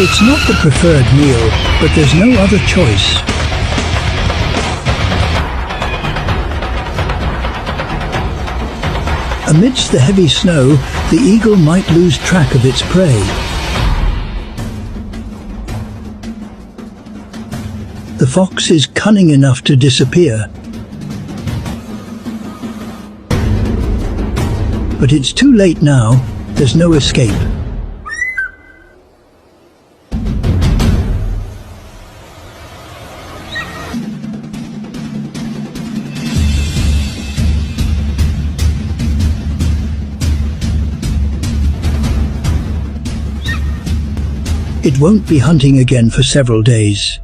It's not the preferred meal, but there's no other choice. Amidst the heavy snow, the eagle might lose track of its prey. The fox is cunning enough to disappear. But it's too late now. There's no escape. It won't be hunting again for several days.